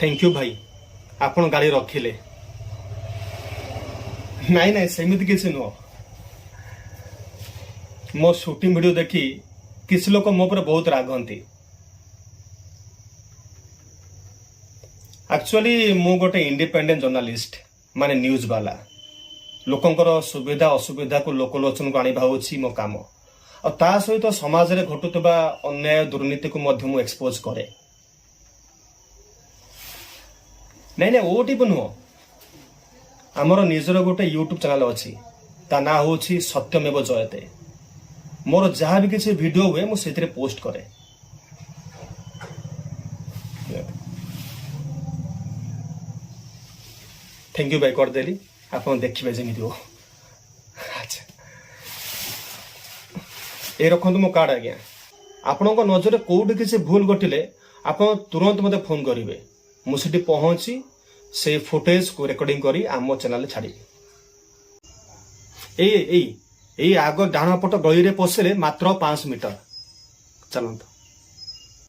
thank you भाई आपण गाड़ी रखिले नाई नाई सेमिति किसी नुह मो शूटिंग वीडियो देखी किसी लोग मो पर बहुत रागंती एक्चुअली मु गोटे इंडिपेंडेंट जर्नलिस्ट माने न्यूज वाला लोकंकर सुविधा असुविधा को लोकलोचन को आनिबा होछि मो काम और ता सहित समाज रे घटुतबा अन्याय दुर्नीति को मध्य मु एक्सपोज करे नहीं नहीं ओटीपी नुह आमर निजर गोटे यूट्यूब चैनल अच्छी ता ना होछि सत्यमेव जयते मोर जहाँ भी किसी वीडियो हुए मु सेतिरे पोस्ट करे थैंक यू भाई करदेली आप देखिए जमी हो अच्छा ये रखु मो कार्ड आज्ञा आपण नजर कौटी किसी भूल घटिले आप तुरंत मते फोन करेंगे मुझे पहुंची से फुटेज को रेकर्डिंग करी आम चैनल छाड़ी ए आग डाण पट गली रे पशिले मात्र 5 मीटर चलता